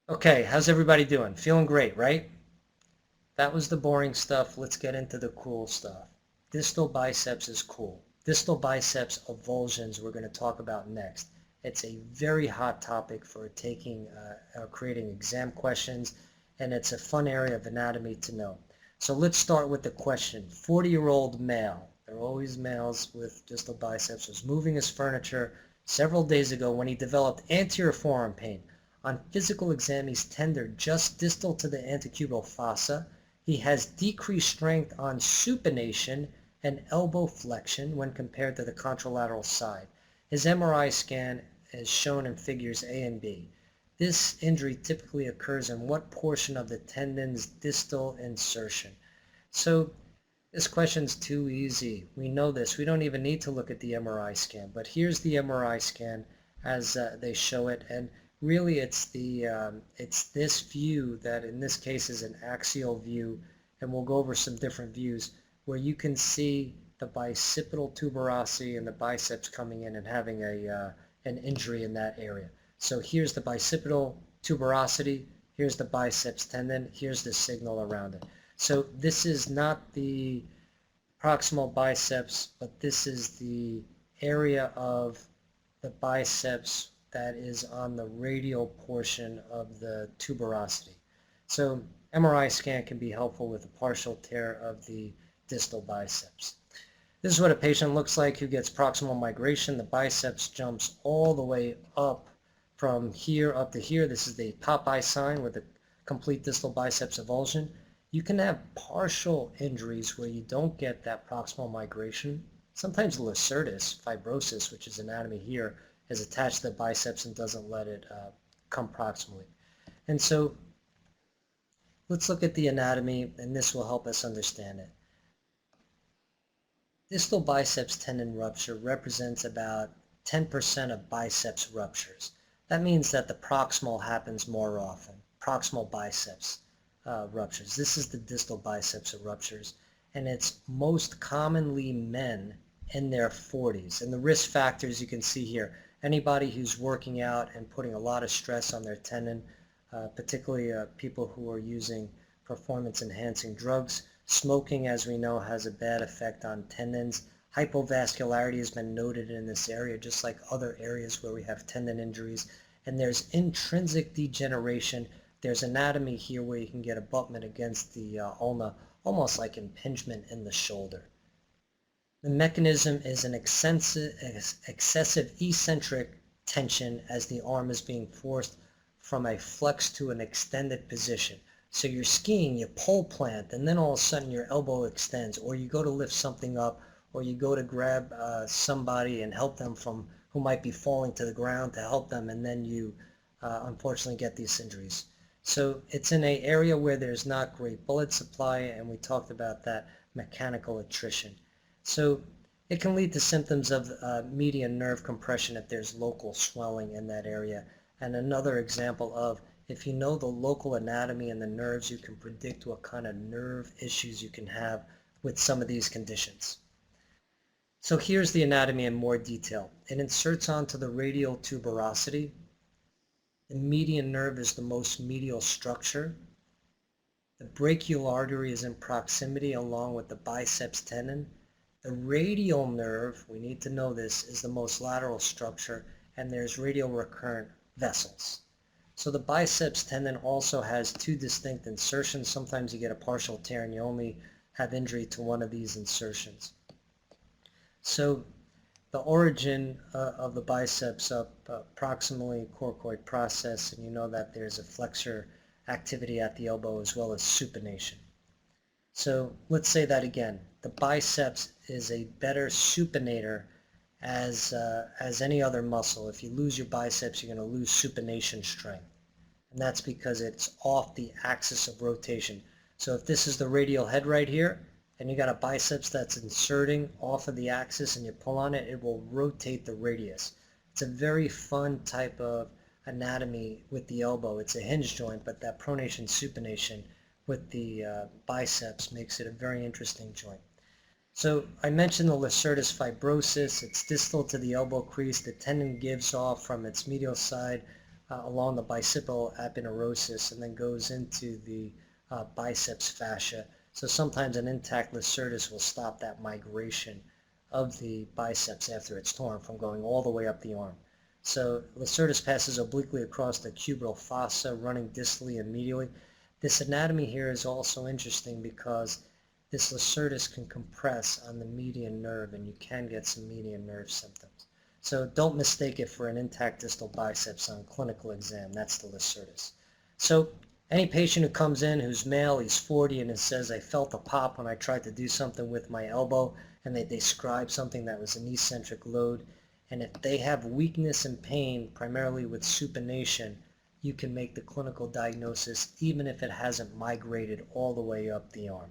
Okay, how's everybody doing? Feeling great, right? That was the boring stuff. Let's get into the cool stuff. Distal biceps is cool. Distal biceps avulsions we're going to talk about next. It's a very hot topic for creating exam questions, and it's a fun area of anatomy to know. So let's start with the question. 40-year-old male, they're always males with distal biceps, was moving his furniture several days ago when he developed anterior forearm pain. On physical exam, he's tender just distal to the antecubital fossa. He has decreased strength on supination and elbow flexion when compared to the contralateral side. His MRI scan is shown in figures A and B. This injury typically occurs in what portion of the tendon's distal insertion? So this question's too easy. We know this. We don't even need to look at the MRI scan. But here's the MRI scan as they show it, and really it's this view that in this case is an axial view, and we'll go over some different views where you can see the bicipital tuberosity and the biceps coming in and having an injury in that area. So here's the bicipital tuberosity, here's the biceps tendon, here's the signal around it. So this is not the proximal biceps, but this is the area of the biceps that is on the radial portion of the tuberosity. So MRI scan can be helpful with a partial tear of the distal biceps. This is what a patient looks like who gets proximal migration. The biceps jumps all the way up from here up to here. This is the Popeye sign with the complete distal biceps avulsion. You can have partial injuries where you don't get that proximal migration. Sometimes lacertus fibrosis, which is anatomy here, is attached to the biceps and doesn't let it come proximally. And so let's look at the anatomy, and this will help us understand it. Distal biceps tendon rupture represents about 10% of biceps ruptures. That means that the proximal happens more often, proximal biceps ruptures. This is the distal biceps ruptures, and it's most commonly men in their 40s. And the risk factors you can see here, anybody who's working out and putting a lot of stress on their tendon, particularly people who are using performance-enhancing drugs. Smoking, as we know, has a bad effect on tendons. Hypovascularity has been noted in this area, just like other areas where we have tendon injuries. And there's intrinsic degeneration. There's anatomy here where you can get abutment against the ulna, almost like impingement in the shoulder. The mechanism is an excessive eccentric tension as the arm is being forced from a flex to an extended position. So you're skiing, you pole plant, and then all of a sudden your elbow extends, or you go to lift something up, or you go to grab somebody and help them from who might be falling to the ground to help them, and then you unfortunately get these injuries. So it's in an area where there's not great blood supply, and we talked about that mechanical attrition. So it can lead to symptoms of median nerve compression if there's local swelling in that area. And another example of if you know the local anatomy and the nerves, you can predict what kind of nerve issues you can have with some of these conditions. So here's the anatomy in more detail. It inserts onto the radial tuberosity. The median nerve is the most medial structure. The brachial artery is in proximity along with the biceps tendon. The radial nerve, we need to know this, is the most lateral structure, and there's radial recurrent vessels. So the biceps tendon also has two distinct insertions. Sometimes you get a partial tear and you only have injury to one of these insertions. So the origin of the biceps up proximally coracoid process, and you know that there's a flexor activity at the elbow as well as supination. So let's say that again. The biceps is a better supinator as any other muscle. If you lose your biceps, you're going to lose supination strength. And that's because it's off the axis of rotation. So if this is the radial head right here, and you got a biceps that's inserting off of the axis and you pull on it, it will rotate the radius. It's a very fun type of anatomy with the elbow. It's a hinge joint, but that pronation supination with the biceps makes it a very interesting joint. So I mentioned the lacertus fibrosis. It's distal to the elbow crease. The tendon gives off from its medial side along the bicipital aponeurosis and then goes into the biceps fascia. So sometimes an intact lacertus will stop that migration of the biceps after it's torn from going all the way up the arm. So lacertus passes obliquely across the cubital fossa, running distally and medially. This anatomy here is also interesting because this lacertus can compress on the median nerve and you can get some median nerve symptoms. So don't mistake it for an intact distal biceps on clinical exam. That's the lacertus. So any patient who comes in who's male, he's 40, and it says, I felt a pop when I tried to do something with my elbow, and they describe something that was an eccentric load, and if they have weakness and pain, primarily with supination, you can make the clinical diagnosis even if it hasn't migrated all the way up the arm.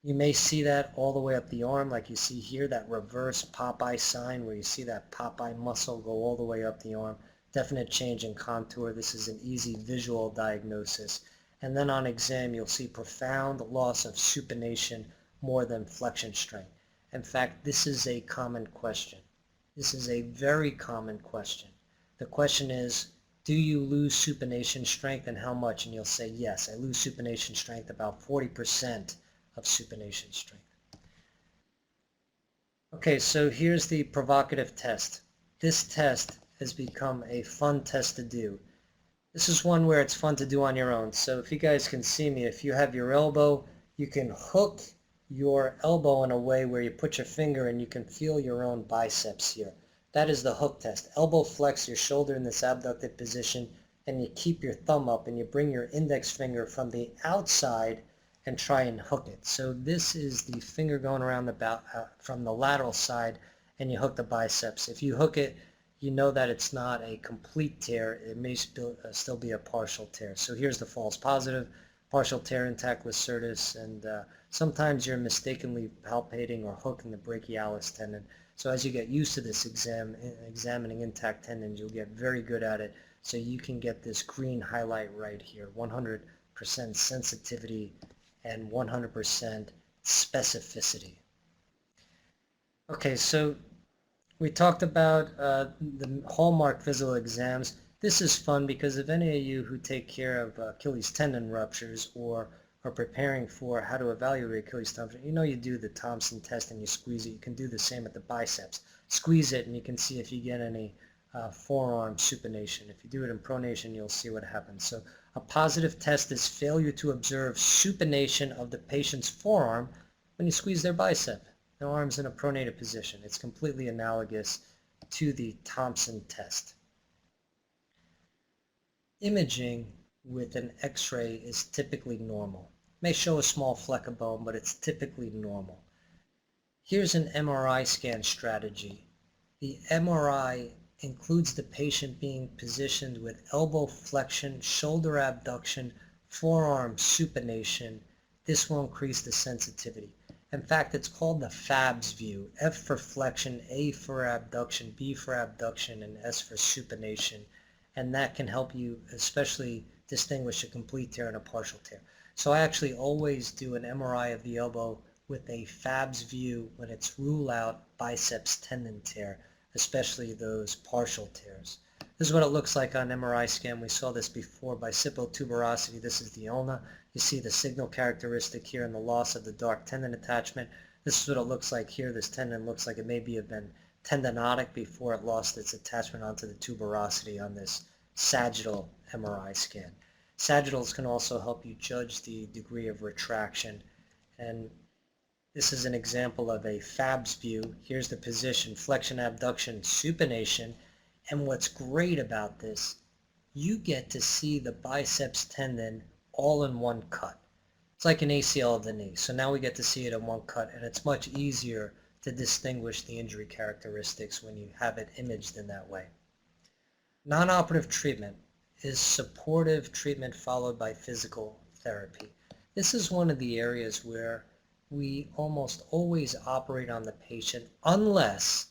You may see that all the way up the arm, like you see here, that reverse Popeye sign where you see that Popeye muscle go all the way up the arm. Definite change in contour. This is an easy visual diagnosis. And then on exam, you'll see profound loss of supination more than flexion strength. In fact, this is a common question. This is a very common question. The question is, do you lose supination strength and how much? And you'll say, yes, I lose supination strength about 40% of supination strength. Okay, so here's the provocative test. This test has become a fun test to do. This is one where it's fun to do on your own. So if you guys can see me, if you have your elbow, you can hook your elbow in a way where you put your finger and you can feel your own biceps here. That is the hook test. Elbow flex, your shoulder in this abducted position, and you keep your thumb up and you bring your index finger from the outside and try and hook it. So this is the finger going around from the lateral side, and you hook the biceps. If you hook it, you know that it's not a complete tear. It may still be a partial tear. So here's the false positive, partial tear, intact lacertus, and sometimes you're mistakenly palpating or hooking the brachialis tendon. So as you get used to this examining intact tendons, you'll get very good at it. So you can get this green highlight right here, 100% sensitivity and 100% specificity. Okay, so we talked about the hallmark visual exams. This is fun because if any of you who take care of Achilles tendon ruptures or are preparing for how to evaluate Achilles tendon, you know you do the Thompson test and you squeeze it. You can do the same at the biceps. Squeeze it and you can see if you get any forearm supination. If you do it in pronation, you'll see what happens. So a positive test is failure to observe supination of the patient's forearm when you squeeze their bicep. Their arm's in a pronated position. It's completely analogous to the Thompson test. Imaging with an X-ray is typically normal. It may show a small fleck of bone, but it's typically normal. Here's an MRI scan strategy. The MRI includes the patient being positioned with elbow flexion, shoulder abduction, forearm supination. This will increase the sensitivity. In fact, it's called the Fabs view. F for flexion, A for abduction, B for abduction, and S for supination. And that can help you especially distinguish a complete tear and a partial tear. So I actually always do an MRI of the elbow with a Fabs view when it's rule out biceps tendon tear, especially those partial tears. This is what it looks like on MRI scan. We saw this before. Bicipital tuberosity, this is the ulna. You see the signal characteristic here and the loss of the dark tendon attachment. This is what it looks like here. This tendon looks like it may have been tendinotic before it lost its attachment onto the tuberosity on this sagittal MRI scan. Sagittals can also help you judge the degree of retraction, and this is an example of a Fabs view. Here's the position, flexion, abduction, supination, and what's great about this, you get to see the biceps tendon all in one cut. It's like an ACL of the knee, so now we get to see it in one cut, and it's much easier to distinguish the injury characteristics when you have it imaged in that way. Non-operative treatment is supportive treatment followed by physical therapy. This is one of the areas where we almost always operate on the patient unless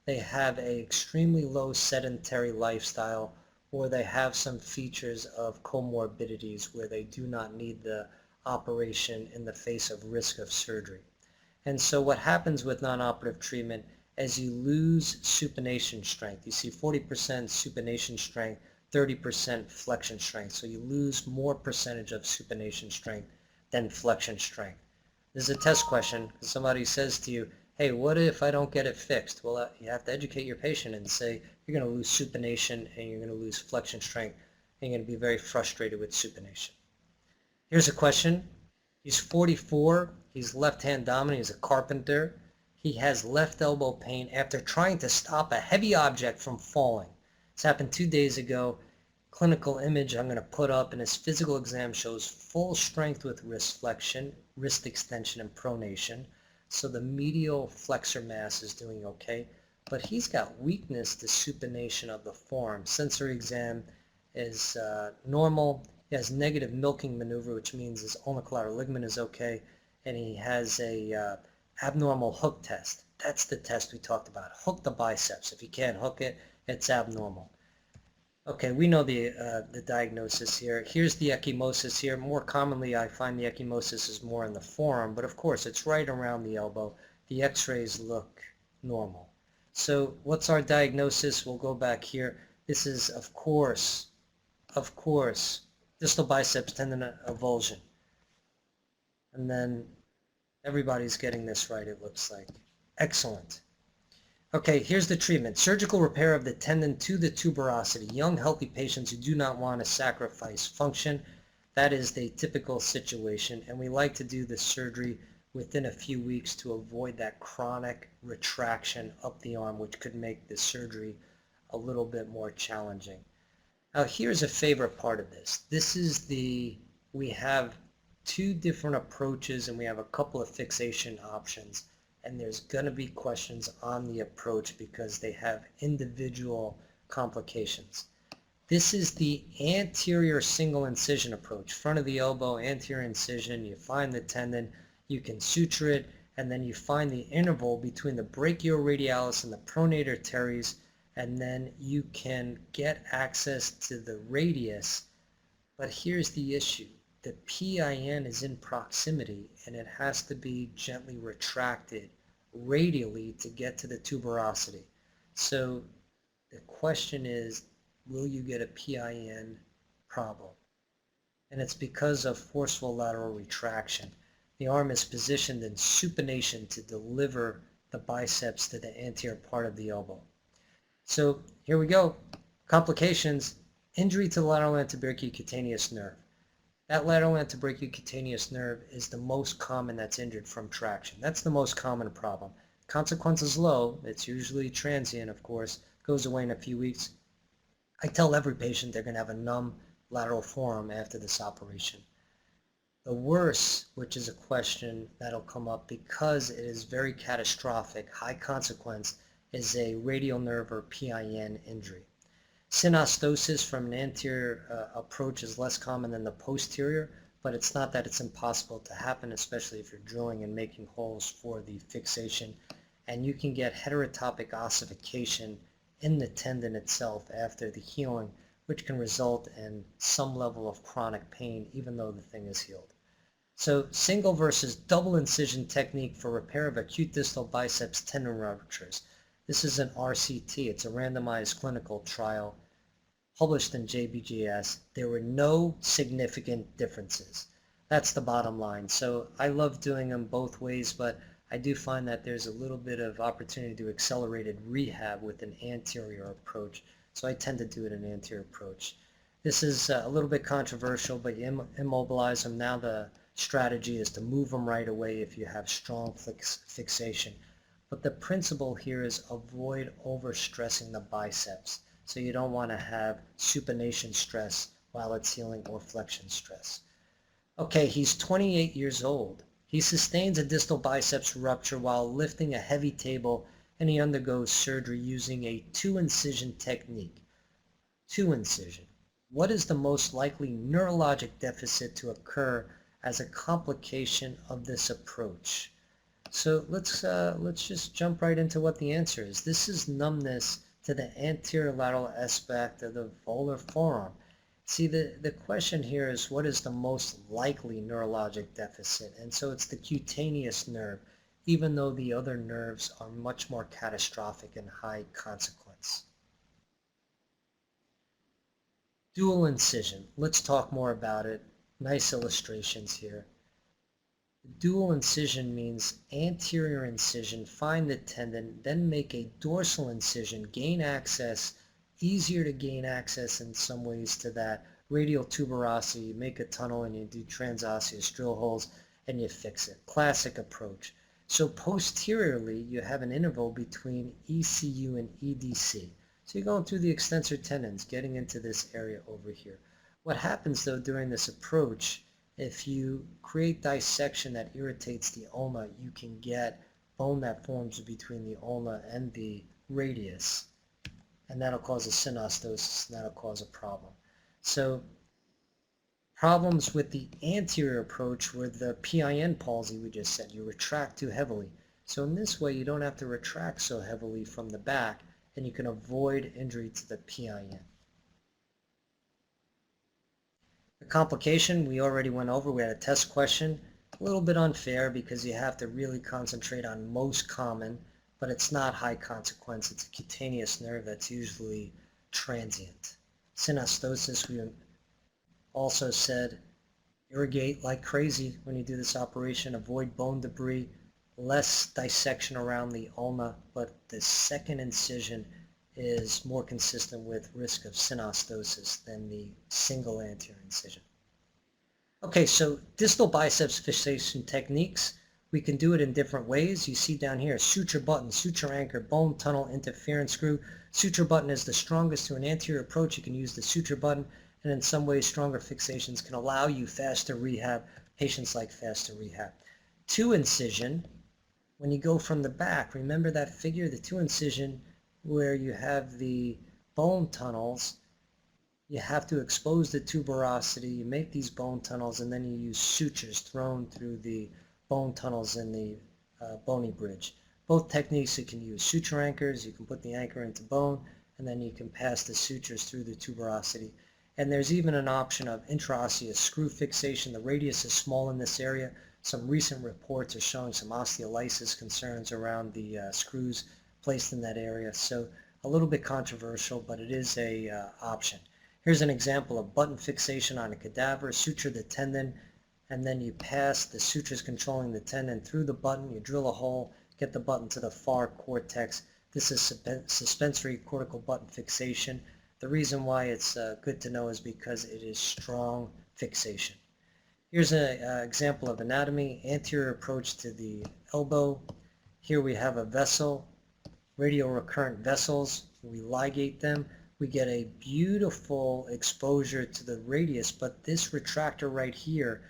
they have an extremely low sedentary lifestyle or they have some features of comorbidities where they do not need the operation in the face of risk of surgery. And so what happens with non-operative treatment as you lose supination strength, you see 40% supination strength 30% flexion strength. So you lose more percentage of supination strength than flexion strength. This is a test question. Somebody says to you, hey, what if I don't get it fixed? Well, you have to educate your patient and say you're going to lose supination and you're going to lose flexion strength and you're going to be very frustrated with supination. Here's a question. He's 44. He's left-hand dominant. He's a carpenter. He has left elbow pain after trying to stop a heavy object from falling. This happened 2 days ago. Clinical image I'm going to put up, and his physical exam shows full strength with wrist flexion, wrist extension, and pronation. So the medial flexor mass is doing okay, but he's got weakness to supination of the forearm. Sensory exam is normal. He has negative milking maneuver, which means his ulnar collateral ligament is okay, and he has a abnormal hook test. That's the test we talked about. Hook the biceps. If you can't hook it, it's abnormal. Okay, we know the diagnosis here. Here's the ecchymosis here. More commonly, I find the ecchymosis is more in the forearm, but of course, it's right around the elbow. The x-rays look normal. So what's our diagnosis? We'll go back here. This is, of course, distal biceps tendon avulsion. And then everybody's getting this right, it looks like. Excellent. Okay, here's the treatment. Surgical repair of the tendon to the tuberosity. Young, healthy patients who do not want to sacrifice function. That is the typical situation, and we like to do the surgery within a few weeks to avoid that chronic retraction up the arm, which could make the surgery a little bit more challenging. Now, here's a favorite part of this. We have two different approaches, and we have a couple of fixation options. And there's going to be questions on the approach because they have individual complications. This is the anterior single incision approach. Front of the elbow, anterior incision, you find the tendon, you can suture it, and then you find the interval between the brachioradialis and the pronator teres, and then you can get access to the radius. But here's the issue. The PIN is in proximity and it has to be gently retracted radially to get to the tuberosity. So the question is, will you get a PIN problem? And it's because of forceful lateral retraction. The arm is positioned in supination to deliver the biceps to the anterior part of the elbow. So here we go. Complications: injury to the lateral antibrachycutaneous nerve. That lateral antibrachycutaneous nerve is the most common that's injured from traction. That's the most common problem. Consequence is low. It's usually transient, of course. Goes away in a few weeks. I tell every patient they're going to have a numb lateral forearm after this operation. The worst, which is a question that'll come up because it is very catastrophic, high consequence, is a radial nerve or PIN injury. Synostosis from an anterior approach is less common than the posterior, but it's not that it's impossible to happen, especially if you're drilling and making holes for the fixation. And you can get heterotopic ossification in the tendon itself after the healing, which can result in some level of chronic pain even though the thing is healed. So single versus double incision technique for repair of acute distal biceps tendon ruptures. This is an RCT. It's a randomized clinical trial published in JBJS. There were no significant differences. That's the bottom line. So I love doing them both ways, but I do find that there's a little bit of opportunity to accelerated rehab with an anterior approach. So I tend to do it an anterior approach. This is a little bit controversial, but you immobilize them. Now the strategy is to move them right away if you have strong fixation. But the principle here is avoid overstressing the biceps. So you don't want to have supination stress while it's healing or flexion stress. Okay, he's 28 years old. He sustains a distal biceps rupture while lifting a heavy table, and he undergoes surgery using a 2-incision technique. 2-incision. What is the most likely neurologic deficit to occur as a complication of this approach? So let's just jump right into what the answer is. This is numbness to the anterior lateral aspect of the volar forearm. See, the question here is what is the most likely neurologic deficit? And so it's the cutaneous nerve, even though the other nerves are much more catastrophic and high consequence. Dual incision. Let's talk more about it. Nice illustrations here. Dual incision means anterior incision, find the tendon, then make a dorsal incision, gain access, easier to gain access in some ways to that radial tuberosity. You make a tunnel and you do transosseous drill holes and you fix it. Classic approach. So posteriorly, you have an interval between ECU and EDC. So you're going through the extensor tendons, getting into this area over here. What happens though during this approach, if you create dissection that irritates the ulna, you can get bone that forms between the ulna and the radius, and that'll cause a synostosis, and that'll cause a problem. So problems with the anterior approach were the PIN palsy we just said. You retract too heavily. So in this way, you don't have to retract so heavily from the back, and you can avoid injury to the PIN. The complication we already went over. We had a test question. A little bit unfair because you have to really concentrate on most common, but it's not high consequence. It's a cutaneous nerve that's usually transient. Synostosis, we also said irrigate like crazy when you do this operation. Avoid bone debris, less dissection around the ulna, but the second incision is more consistent with risk of synostosis than the single anterior incision. Okay, so distal biceps fixation techniques, we can do it in different ways. You see down here, suture button, suture anchor, bone tunnel, interference screw. Suture button is the strongest to an anterior approach. You can use the suture button, and in some ways, stronger fixations can allow you faster rehab. Patients like faster rehab. Two incision, when you go from the back, remember that figure, the two incision, where you have the bone tunnels, you have to expose the tuberosity, you make these bone tunnels, and then you use sutures thrown through the bone tunnels in the bony bridge. Both techniques you can use. Suture anchors, you can put the anchor into bone, and then you can pass the sutures through the tuberosity. And there's even an option of intraosseous screw fixation. The radius is small in this area. Some recent reports are showing some osteolysis concerns around the screws placed in that area. So a little bit controversial, but it is a option. Here's an example of button fixation on a cadaver. Suture the tendon, and then you pass the sutures controlling the tendon through the button. You drill a hole, get the button to the far cortex. This is suspensory cortical button fixation. The reason why it's good to know is because it is strong fixation. Here's an example of anatomy. Anterior approach to the elbow. Here we have a vessel. Radial recurrent vessels, we ligate them, we get a beautiful exposure to the radius, but this retractor right here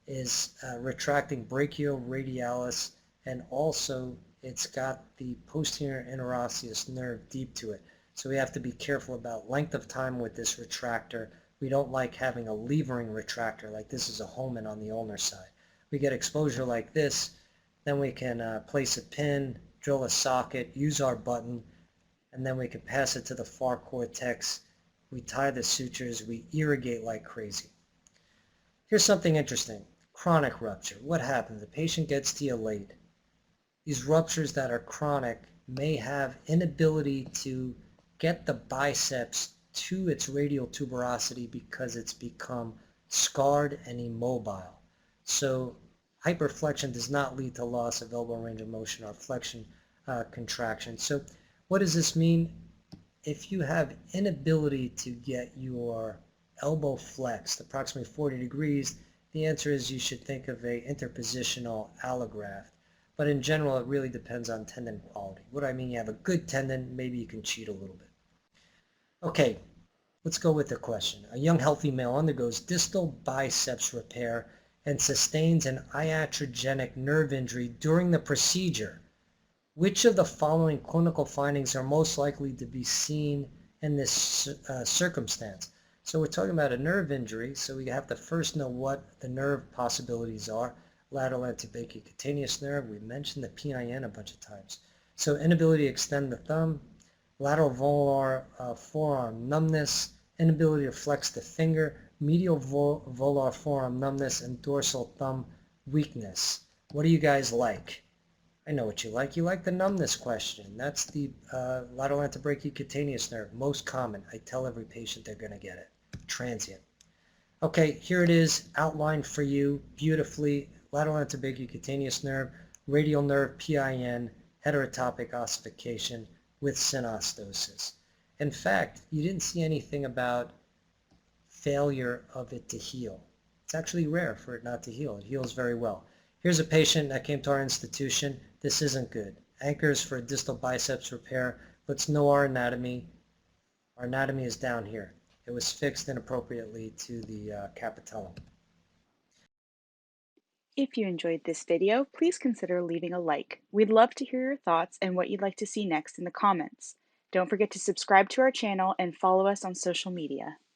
is retracting brachioradialis, and also it's got the posterior interosseous nerve deep to it. So we have to be careful about length of time with this retractor. We don't like having a levering retractor like this is a Holman on the ulnar side. We get exposure like this, then we can place a pin, drill a socket, use our button, and then we can pass it to the far cortex. We tie the sutures, we irrigate like crazy. Here's something interesting. Chronic rupture. What happens? The patient gets to you late. These ruptures that are chronic may have inability to get the biceps to its radial tuberosity because it's become scarred and immobile. So hyperflexion does not lead to loss of elbow range of motion or flexion contraction. So what does this mean? If you have inability to get your elbow flexed approximately 40 degrees, the answer is you should think of a interpositional allograft. But in general, it really depends on tendon quality. What do I mean? You have a good tendon, maybe you can cheat a little bit. Okay, let's go with the question. A young healthy male undergoes distal biceps repair and sustains an iatrogenic nerve injury during the procedure. Which of the following clinical findings are most likely to be seen in this circumstance? So we're talking about a nerve injury, so we have to first know what the nerve possibilities are. Lateral antibrachycutaneous nerve, we mentioned the PIN a bunch of times. So inability to extend the thumb, lateral volar forearm numbness, inability to flex the finger, medial volar forearm numbness, and dorsal thumb weakness. What do you guys like? I know what you like. You like the numbness question. That's the lateral antibrachycutaneous nerve, most common. I tell every patient they're going to get it. transient. Okay, here it is outlined for you beautifully. Lateral antibrachycutaneous nerve, radial nerve, PIN, heterotopic ossification with synostosis. In fact, you didn't see anything about failure of it to heal. It's actually rare for it not to heal. It heals very well. Here's a patient that came to our institution. This isn't good. Anchors for a distal biceps repair. Let's know our anatomy. Our anatomy is down here. It was fixed inappropriately to the capitellum. If you enjoyed this video, please consider leaving a like. We'd love to hear your thoughts and what you'd like to see next in the comments. Don't forget to subscribe to our channel and follow us on social media.